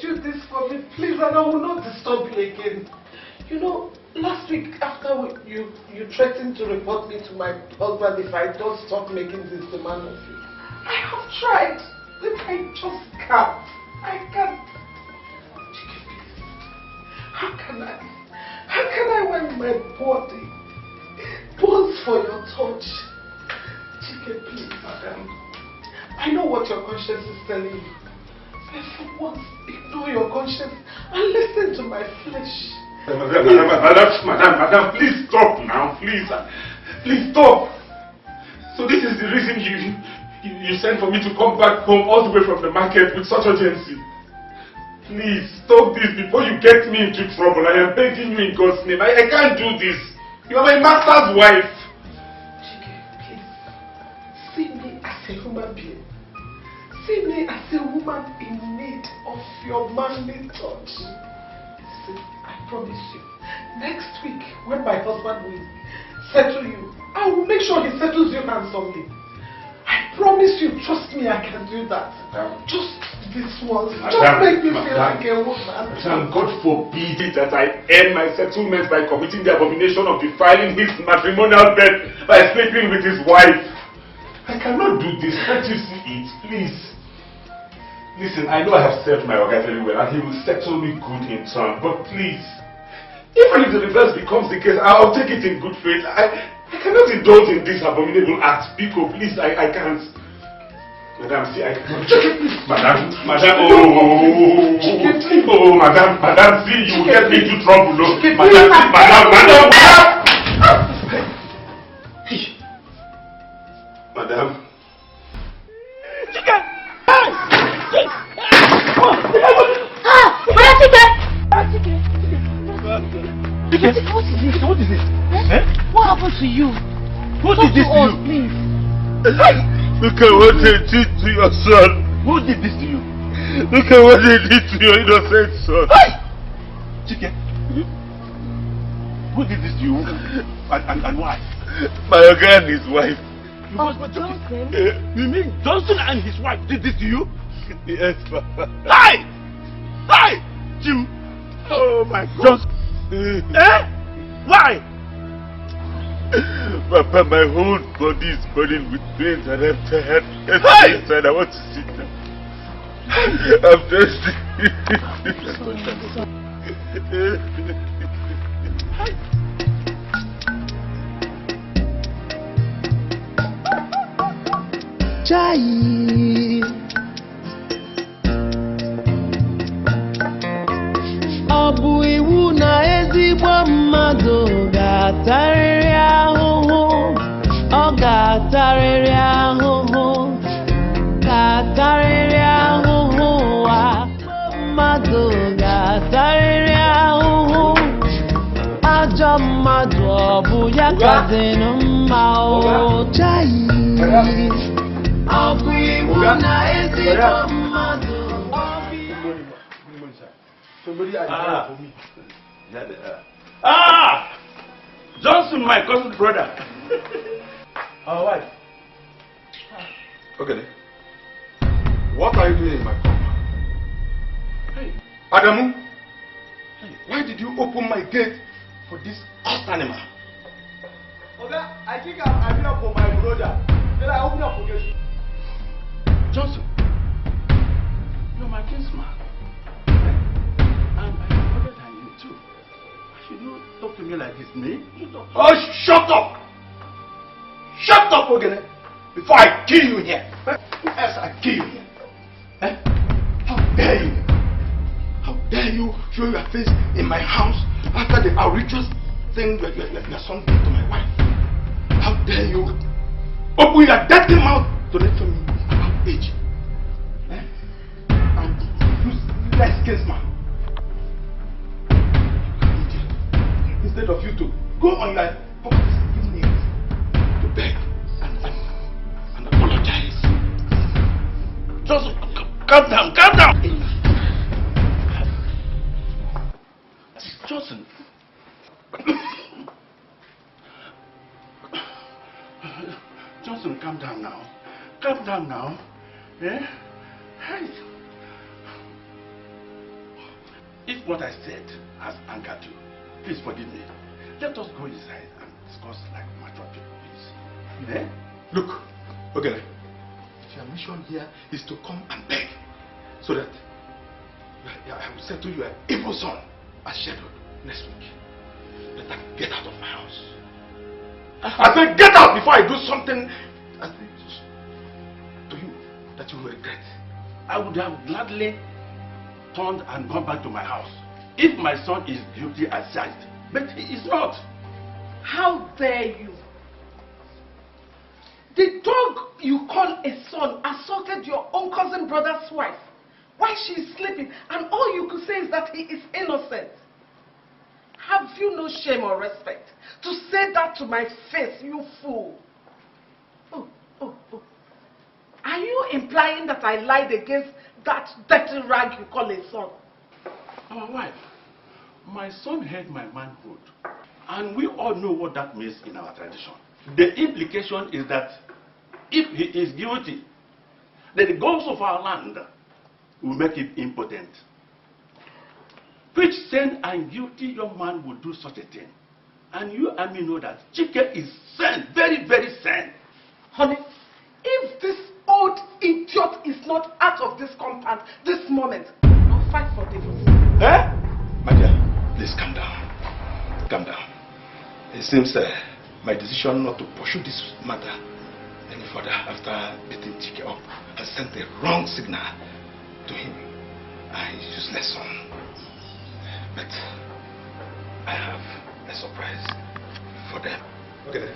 do this for me, please, and I will not disturb you again. You know, last week after you threatened to report me to my husband if I don't stop making this demand of you. I have tried, but I just can't. I can't. How can I? How can I when my body burns for your touch? Chike, please, madam. I know what your conscience is telling you. But for once, ignore your conscience and listen to my flesh. Madam, please stop now, please. Please stop. So this is the reason you sent for me to come back home all the way from the market with such urgency. Please, stop this before you get me into trouble. I am begging you in God's name. I can't do this. You are my master's wife. Chike, please. See me as a human being. See me as a woman in need of your manly touch. See, I promise you, next week when my husband will settle you, I will make sure he settles you handsomely. I promise you, trust me, I can do that. Just this once. Just make me feel like a woman. God forbid it that I end my settlement by committing the abomination of defiling his matrimonial bed by sleeping with his wife. I cannot do this. Can't you see it? Please. Listen, I know I have served my Oga very well and he will settle me good in turn, but please, even if the reverse becomes the case, I'll take it in good faith. I cannot indulge in this abominable act. Pico, please, I can't. Madam, see, I cannot. Madam, madam, see, you get me into trouble. No. Madam. Chicken! What is this? Eh? What happened to you? What did this to you? Please. Look at what they did to your son. Who did this to you? Look at what they did to your innocent son. Chicken. Who did this to you? And why? My Oga and his wife. Johnson? You mean Johnson and his wife did this to you? Yes, Papa. Lie! Lie! Jim! Oh my God! Why? Papa, my whole body is burning with pains and I'm tired. And I want to sit down. I'm just... Chai. Ọ bụ iwu na ezigbo mmadụ ga-atarịrị ahụhụ. Ọ ga-atarịrị ahụhụ. Ga-atarịrị ahụhụ ụwa. Mmadụ ga-atarịrị ahụhụ. Ajọ mmadụ ọ bụ ya kazinụ mma o. Chai. Ọ bụ iwu na ezigbo mmadụ. Somebody for me. Johnson, my cousin brother. Our wife. Okay. What are you doing in my compound? Hey, Adamu. Hey, why did you open my gate for this cursed animal? Okay, I think I'm here for my brother. Then I open up for you. Johnson, you're my kinsman. And I'm older than you too. You don't talk to me like this, me. Oh, shut up! Shut up, Ogene! Before I kill you here. Yes, I kill you here. Eh? How dare you? How dare you show your face in my house after the outrageous thing your son did to my wife? How dare you open your dirty mouth to lecture me about age? Eh? And useless kinsman. Instead of you to go on your purpose knees to beg and apologize. Johnson, calm down, calm down. Johnson. Johnson, calm down now. Calm down now. Eh? Hey. If what I said has angered you, please forgive me. Let us go inside and discuss like mature people, please. Eh? Look, okay. Your mission here is to come and beg, so that I will say to you, an evil son, as scheduled next week. Better get out of my house. I said, get out before I do something to you that you will regret. I would have gladly turned and gone back to my house if my son is guilty as charged, but he is not. How dare you? The dog you call a son assaulted your own cousin brother's wife while she is sleeping, and all you could say is that he is innocent. Have you no shame or respect to say that to my face, you fool? Oh. Are you implying that I lied against that dirty rag you call a son? Our wife, my son had my manhood, and we all know what that means in our tradition. The implication is that if he is guilty, then the gods of our land will make him impotent. Which sane and guilty young man would do such a thing? And you and me know that Chike is sane, very, very sane. Honey, if this old idiot is not out of this compound this moment, I'll fight for divorce. Eh? My dear, please calm down. Calm down. It seems my decision not to pursue this matter any further after beating Chike up has sent the wrong signal to him and his useless son. But I have a surprise for them. Okay then.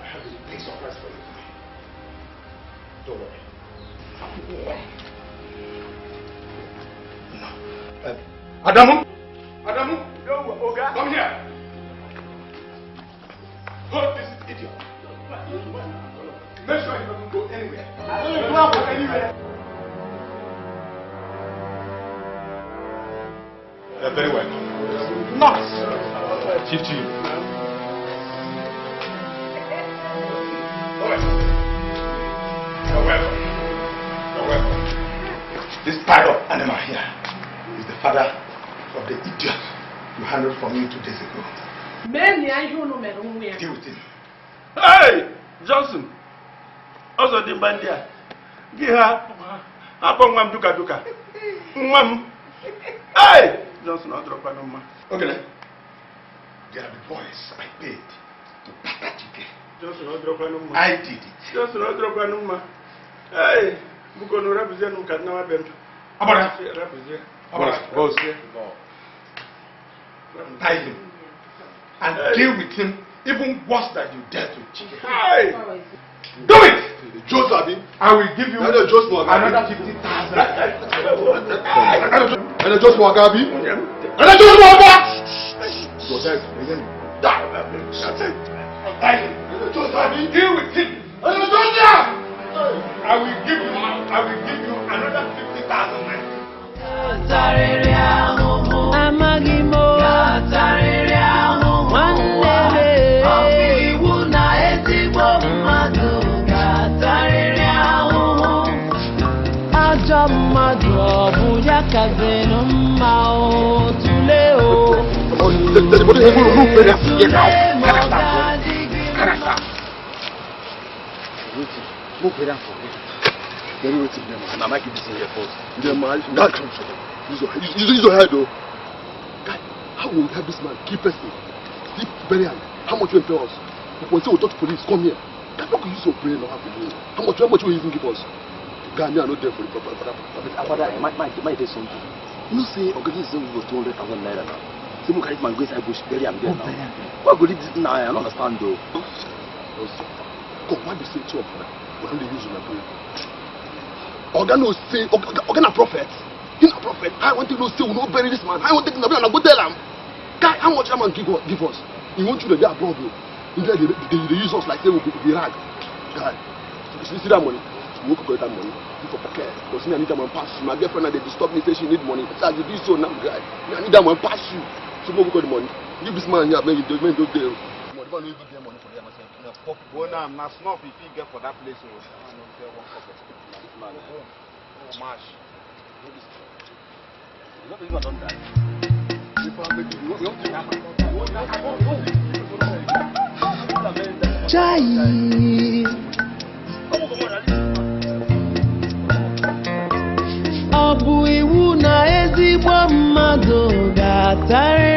I have a big surprise for you. Don't worry. No. Adamu! Adamu! No, Oga. Come here! Hold this idiot. Make sure he doesn't go anywhere. You're very welcome. Nuts! 50. You're welcome. You're welcome. This tied up animal here is the father of the idiot you handled from me 2 days ago. Deal with him. Hey, Johnson! Also the bandia. Give her one duka. Hey! Johnson, I'll drop a number. Okay then. They are the boys I paid to batter Chike. Johnson, I'll drop a number. I did it. Johnson, I'll drop a number. Hey! Buko no represent no kadna bento. Abara. Represent. Abara. Boss. Tie him. And deal with him even worse than you dare to Chike. Hey! Do it! Josabi, I will give you another 50,000. Another just for Gabi. Another just for what? Josabi, deal with him. I will give you another 50,000. Use your head though. God, how will we have this man keep person? Sleep very hard. How much will you pay us? If we say we talk to police, come here. God, how can you use your brain or have to do? How much will you even give us? God, me are not there for the proper. Might say something. You know, say, Ogene is saying we were 200,000 naira now. Say, look at man go inside bush, bury him there now. What good is this now? I don't understand though. God, why do you say 2 of them? But don't they use my brain? Ogene will say, Ogene a prophet. He's a prophet. I want to know, say, we will not bury this man. I want to know, and I go tell him. God, how much that man give us? He wants you to get abroad, bro. They use us like they will be rag. God, you see that money? We will go get that money. For pocket. Because me, I need that man pass you. My girlfriend, they disturb me, say she need money. So you do so now, guy. I need that man pass you. So we go get the money. Give this man here, man, you don't get it. Money for them. Go now, I'm not snuff if you get for that place. Chai. Ọ bụ iwu na ezigbo mmadụ ga-atarị